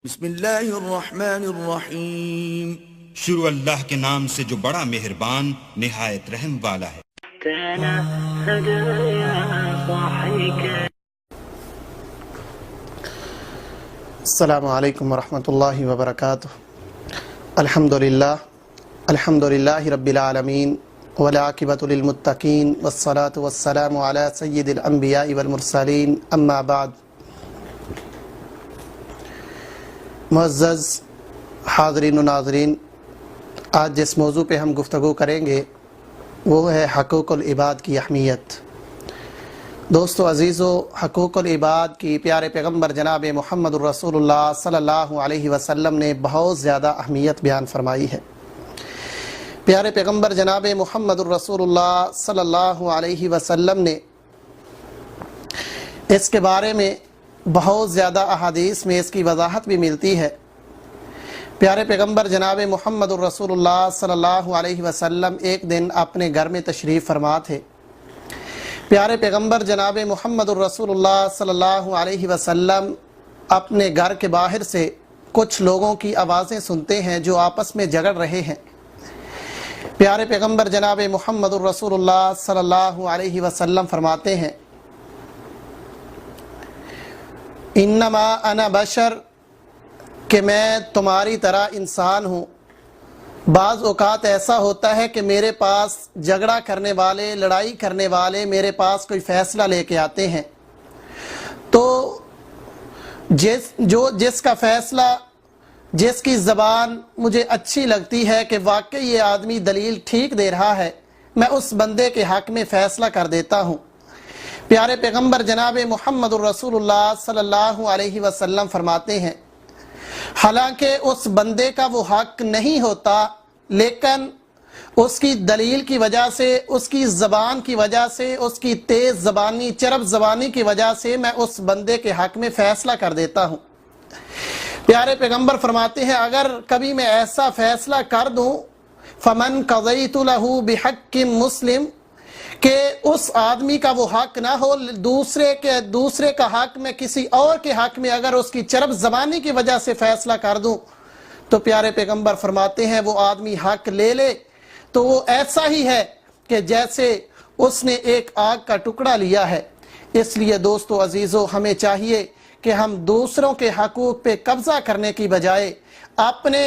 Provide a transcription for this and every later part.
بسم اللہ الرحمن الرحیم، شروع اللہ کے نام سے جو بڑا مہربان نہایت رحم والا ہے۔ السلام علیکم ورحمۃ اللہ وبرکاتہ۔ الحمدللہ رب العالمین والعاقبۃ للمتقین والصلاة والسلام علی سید الانبیاء والمرسلین، اما بعد۔ معزز حاضرین و ناظرین، آج جس موضوع پہ ہم گفتگو کریں گے وہ ہے حقوق العباد کی اہمیت۔ دوستو عزیزو، حقوق العباد کی پیارے پیغمبر جناب محمد الرسول اللہ صلی اللہ علیہ وسلم نے بہت زیادہ اہمیت بیان فرمائی ہے۔ پیارے پیغمبر جناب محمد الرسول اللہ صلی اللہ علیہ وسلم نے اس کے بارے میں بہت زیادہ احادیث میں اس کی وضاحت بھی ملتی ہے۔ پیارے پیغمبر جناب محمد الرسول اللہ صلی اللہ علیہ وسلم ایک دن اپنے گھر میں تشریف فرما تھے۔ پیارے پیغمبر جناب محمد الرسول اللہ صلی اللہ علیہ وسلم اپنے گھر کے باہر سے کچھ لوگوں کی آوازیں سنتے ہیں جو آپس میں جھگڑ رہے ہیں۔ پیارے پیغمبر جناب محمد الرسول اللہ صلی اللہ علیہ وسلم فرماتے ہیں، انما انا بشر، کہ میں تمہاری طرح انسان ہوں۔ بعض اوقات ایسا ہوتا ہے کہ میرے پاس جھگڑا کرنے والے، لڑائی کرنے والے میرے پاس کوئی فیصلہ لے کے آتے ہیں، تو جس کا فیصلہ، جس کی زبان مجھے اچھی لگتی ہے کہ واقعی یہ آدمی دلیل ٹھیک دے رہا ہے، میں اس بندے کے حق میں فیصلہ کر دیتا ہوں۔ پیارے پیغمبر جناب محمد الرسول اللہ صلی اللہ علیہ وسلم فرماتے ہیں، حالانکہ اس بندے کا وہ حق نہیں ہوتا، لیکن اس کی دلیل کی وجہ سے، اس کی زبان کی وجہ سے، اس کی تیز زبانی، چرب زبانی کی وجہ سے میں اس بندے کے حق میں فیصلہ کر دیتا ہوں۔ پیارے پیغمبر فرماتے ہیں، اگر کبھی میں ایسا فیصلہ کر دوں، فمن قضیت لہ بحق مسلم، کہ اس آدمی کا وہ حق نہ ہو، دوسرے کا حق میں کسی اور کے حق میں اگر اس کی چرب زبانی کی وجہ سے فیصلہ کر دوں، تو پیارے پیغمبر فرماتے ہیں وہ آدمی حق لے لے تو وہ ایسا ہی ہے کہ جیسے اس نے ایک آگ کا ٹکڑا لیا ہے۔ اس لیے دوستو عزیزو، ہمیں چاہیے کہ ہم دوسروں کے حقوق پہ قبضہ کرنے کی بجائے اپنے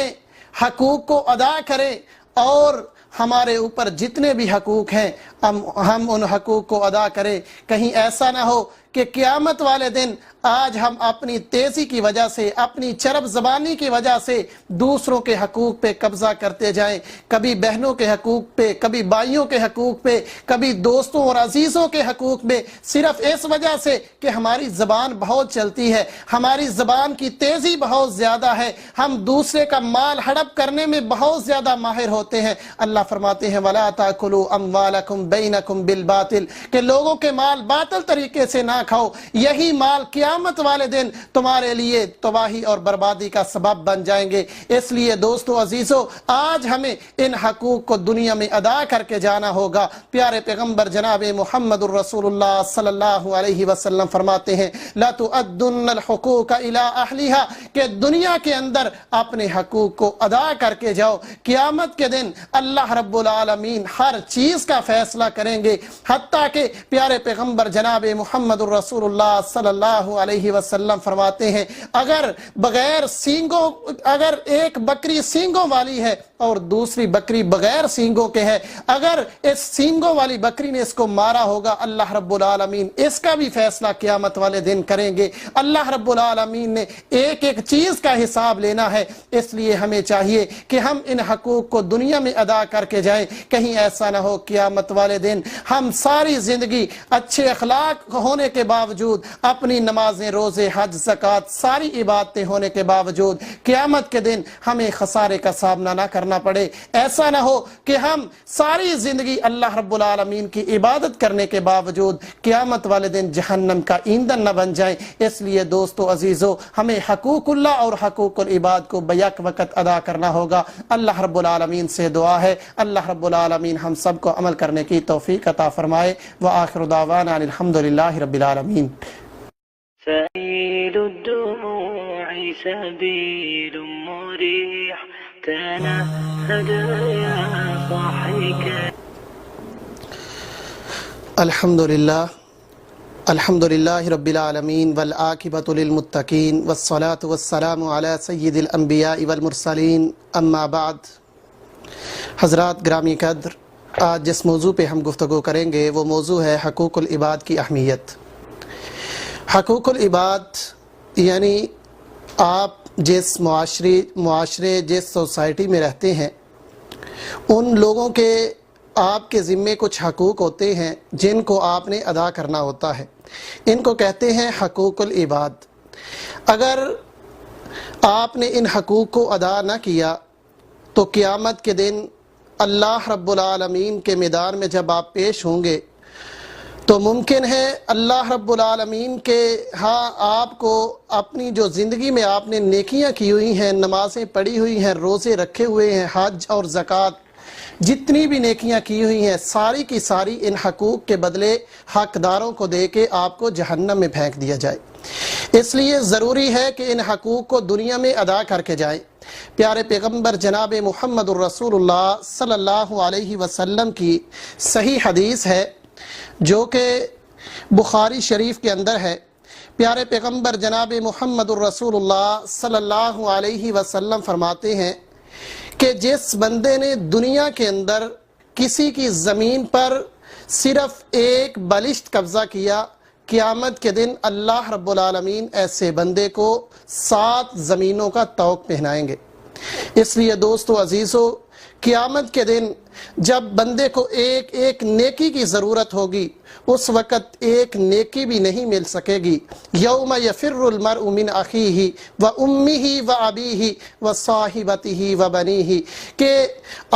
حقوق کو ادا کریں، اور ہمارے اوپر جتنے بھی حقوق ہیں ہم ان حقوق کو ادا کریں۔ کہیں ایسا نہ ہو کہ قیامت والے دن آج ہم اپنی تیزی کی وجہ سے، اپنی چرب زبانی کی وجہ سے دوسروں کے حقوق پہ قبضہ کرتے جائیں، کبھی بہنوں کے حقوق پہ، کبھی بھائیوں کے حقوق پہ، کبھی دوستوں اور عزیزوں کے حقوق پہ، صرف اس وجہ سے کہ ہماری زبان بہت چلتی ہے، ہماری زبان کی تیزی بہت زیادہ ہے، ہم دوسرے کا مال ہڑپ کرنے میں بہت زیادہ ماہر ہوتے ہیں۔ اللہ فرماتے ہیں، وَلَا تَأْكُلُوا أَمْوَالَكُمْ بَيْنَكُمْ بِالْبَاطِلِ، کہ لوگوں کے مال باطل طریقے سے نہ کھاؤ، یہی مال قیامت والے دن تمہارے لیے تباہی اور بربادی کا سبب بن جائیں گے۔ اس لیے دوستو عزیزو، آج ہمیں ان حقوق کو دنیا میں ادا کر کے جانا ہوگا۔ پیارے پیغمبر جناب محمد الرسول اللہ صلی اللہ علیہ وسلم فرماتے ہیں، لَتُؤَدُّنَّ الْحُقُوقَ إِلَىٰ أَهْلِهَا، کہ دنیا کے اندر اپنے حقوق کو ادا کر کے جاؤ، قیامت کے دن اللہ رب العالمین ہر چیز کا فیصلہ کریں گے۔ حتیٰ کہ پیارے پیغمبر جناب محمد الرسول اللہ صلی اللہ علیہ وسلم فرماتے ہیں، اگر ایک بکری سینگوں والی ہے اور دوسری بکری بغیر سینگوں کے ہے، اگر اس سینگوں والی بکری نے اس کو مارا ہوگا، اللہ رب العالمین اس کا بھی فیصلہ قیامت والے دن کریں گے۔ اللہ رب العالمین نے ایک ایک چیز کا حساب لینا ہے۔ اس لیے ہمیں چاہیے کہ ہم ان حقوق کو دنیا میں ادا کر کے جائیں، کہیں ایسا نہ ہو قیامت والے دن ہم ساری زندگی اچھے اخلاق ہونے کے باوجود، اپنی نمازیں، روزے، حج، زکوٰۃ، ساری عبادتیں ہونے کے باوجود قیامت کے دن ہمیں خسارے کا سامنا نہ کرنا پڑے۔ ایسا نہ ہو کہ ہم ساری زندگی اللہ رب العالمین کی عبادت کرنے کے باوجود قیامت والے دن جہنم کا ایندھن نہ بن جائیں۔ اس لیے دوستو عزیزو، ہمیں حقوق اللہ اور حقوق العباد کو بیک وقت ادا کرنا ہوگا۔ اللہ رب العالمین سے دعا ہے اللہ رب العالمین ہم سب کو عمل کرنے کی توفیق عطا فرمائے۔ وآخر دعوانا الحمدللہ رب العالمین۔ سبيل الدموع سبيل مريح تنهد يا صاحك. الحمد للہ رب العالمین والعاقبۃ للمتقین والصلاة والسلام علی سید الانبیاء والمرسلین اما بعد. حضرات گرامی قدر، آج جس موضوع پہ ہم گفتگو کریں گے وہ موضوع ہے حقوق العباد کی اہمیت. حقوق العباد یعنی آپ جس معاشرے جس سوسائٹی میں رہتے ہیں، ان لوگوں کے آپ کے ذمے کچھ حقوق ہوتے ہیں جن کو آپ نے ادا کرنا ہوتا ہے. ان کو کہتے ہیں حقوق العباد. اگر آپ نے ان حقوق کو ادا نہ کیا تو قیامت کے دن اللہ رب العالمین کے میدان میں جب آپ پیش ہوں گے تو ممکن ہے اللہ رب العالمین کے ہاں آپ کو اپنی جو زندگی میں آپ نے نیکیاں کی ہوئی ہیں، نمازیں پڑھی ہوئی ہیں، روزے رکھے ہوئے ہیں، حج اور زکوٰۃ، جتنی بھی نیکیاں کی ہوئی ہیں ساری کی ساری ان حقوق کے بدلے حقداروں کو دے کے آپ کو جہنم میں پھینک دیا جائے. اس لیے ضروری ہے کہ ان حقوق کو دنیا میں ادا کر کے جائیں. پیارے پیغمبر جناب محمد الرسول اللہ صلی اللہ علیہ وسلم کی صحیح حدیث ہے جو کہ بخاری شریف کے اندر ہے. پیارے پیغمبر جناب محمد الرسول اللہ صلی اللہ علیہ وسلم فرماتے ہیں کہ جس بندے نے دنیا کے اندر کسی کی زمین پر صرف ایک بالشت قبضہ کیا، قیامت کے دن اللہ رب العالمین ایسے بندے کو 7 زمینوں کا طوق پہنائیں گے. اس لیے دوستو عزیزو، قیامت کے دن جب بندے کو ایک ایک نیکی کی ضرورت ہوگی، اس وقت ایک نیکی بھی نہیں مل سکے گی. یوم یفر المرء من اخیہ و امہ و ابیہ و صاحبتہ و بنیہ، کہ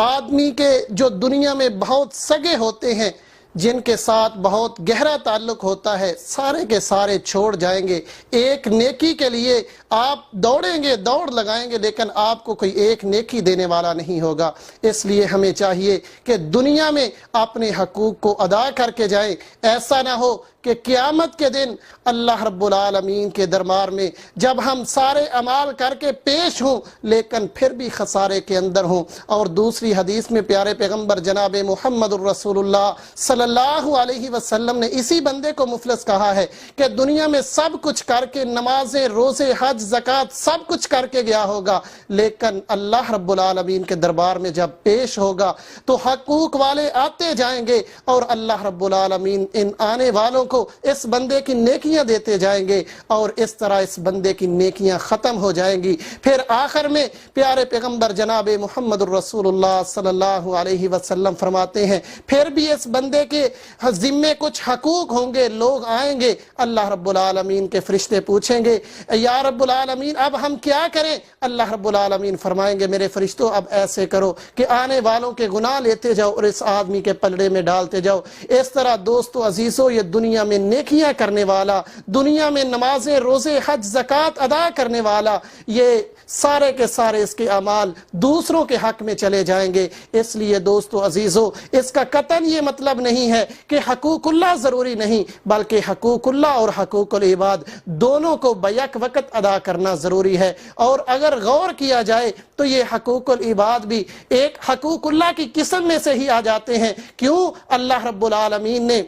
آدمی کے جو دنیا میں بہت سگے ہوتے ہیں، جن کے ساتھ بہت گہرا تعلق ہوتا ہے، سارے کے سارے چھوڑ جائیں گے. ایک نیکی کے لیے آپ دوڑیں گے، دوڑ لگائیں گے، لیکن آپ کو کوئی ایک نیکی دینے والا نہیں ہوگا. اس لیے ہمیں چاہیے کہ دنیا میں اپنے حقوق کو ادا کر کے جائیں. ایسا نہ ہو کہ قیامت کے دن اللہ رب العالمین کے دربار میں جب ہم سارے اعمال کر کے پیش ہوں لیکن پھر بھی خسارے کے اندر ہوں. اور دوسری حدیث میں پیارے پیغمبر جناب محمد الرسول اللہ صلی اللہ علیہ وسلم نے اسی بندے کو مفلس کہا ہے کہ دنیا میں سب کچھ کر کے، نمازیں، روزے، حج، زکوٰۃ سب کچھ کر کے گیا ہوگا، لیکن اللہ رب العالمین کے دربار میں جب پیش ہوگا تو حقوق والے آتے جائیں گے اور اللہ رب العالمین ان آنے والوں کو اس بندے کی نیکیاں دیتے جائیں گے، اور اس طرح اس بندے کی نیکیاں ختم ہو جائیں گی. پھر آخر میں پیارے پیغمبر جناب محمد الرسول اللہ صلی اللہ علیہ وسلم فرماتے ہیں پھر بھی اس بندے کے ذمے کچھ حقوق ہوں گے. لوگ آئیں گے، اللہ رب العالمین کے فرشتے پوچھیں گے یا رب العالمین اب ہم کیا کریں؟ اللہ رب العالمین فرمائیں گے میرے فرشتوں اب ایسے کرو کہ آنے والوں کے گناہ لیتے جاؤ اور اس آدمی کے پلڑے میں ڈالتے جاؤ. اس طرح دوستو عزیزو، یہ دنیا میں نیکیاں کرنے والا، دنیا میں نمازیں، روزے، حج، زکوٰۃ ادا کرنے والا، یہ سارے کے سارے اس کے اعمال دوسروں کے حق میں چلے جائیں گے. اس لیے دوستو عزیزو، اس کا قطعاً یہ مطلب نہیں ہے کہ حقوق اللہ ضروری نہیں، بلکہ حقوق اللہ اور حقوق العباد دونوں کو بیک وقت ادا کرنا ضروری ہے. اور اگر غور کیا جائے تو یہ حقوق العباد بھی ایک حقوق اللہ کی قسم میں سے ہی آ جاتے ہیں. کیوں؟ اللہ رب العالمین نے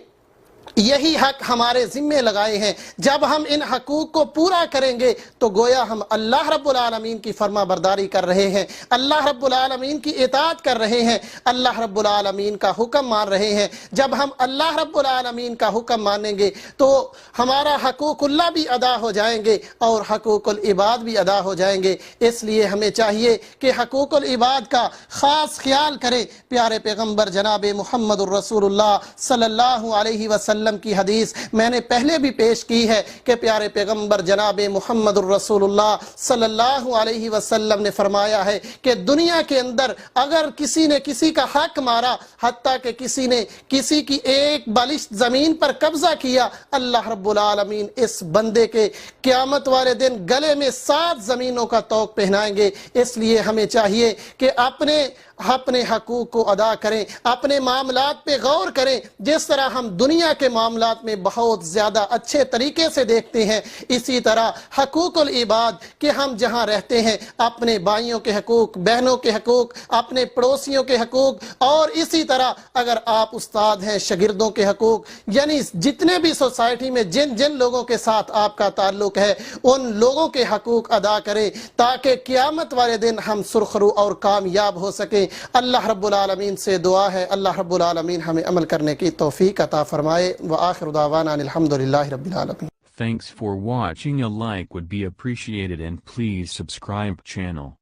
یہی حق ہمارے ذمے لگائے ہیں. جب ہم ان حقوق کو پورا کریں گے تو گویا ہم اللہ رب العالمین کی فرما برداری کر رہے ہیں، اللہ رب العالمین کی اطاعت کر رہے ہیں، اللہ رب العالمین کا حکم مان رہے ہیں. جب ہم اللہ رب العالمین کا حکم مانیں گے تو ہمارا حقوق اللہ بھی ادا ہو جائیں گے اور حقوق العباد بھی ادا ہو جائیں گے. اس لیے ہمیں چاہیے کہ حقوق العباد کا خاص خیال کریں. پیارے پیغمبر جناب محمد الرسول اللہ صلی اللہ علیہ وسلم کی حدیث میں نے پہلے بھی پیش کی ہے کہ پیارے پیغمبر جناب محمد الرسول اللہ صلی اللہ علیہ وسلم نے فرمایا ہے کہ دنیا کے اندر اگر کسی نے کسی کا حق مارا، حتیٰ کہ کسی نے کسی کی ایک بالشت زمین پر قبضہ کیا، اللہ رب العالمین اس بندے کے قیامت والے دن گلے میں 7 زمینوں کا طوق پہنائیں گے. اس لیے ہمیں چاہیے کہ اپنے اپنے حقوق کو ادا کریں، اپنے معاملات پہ غور کریں۔ جس طرح ہم دنیا کے معاملات میں بہت زیادہ اچھے طریقے سے دیکھتے ہیں، اسی طرح حقوق العباد کہ ہم جہاں رہتے ہیں اپنے بھائیوں کے حقوق، بہنوں کے حقوق، اپنے پڑوسیوں کے حقوق، اور اسی طرح اگر آپ استاد ہیں شاگردوں کے حقوق، یعنی جتنے بھی سوسائٹی میں جن لوگوں کے ساتھ آپ کا تعلق ہے ان لوگوں کے حقوق ادا کریں تاکہ قیامت والے دن ہم سرخرو اور کامیاب ہو سکیں۔ اللہ رب العالمین سے دعا ہے اللہ رب العالمین ہمیں عمل کرنے کی توفیق عطا فرمائے۔ وآخر دعوانا الحمدللہ رب العالمین۔ Thanks for watching. A like would be appreciated and please subscribe channel.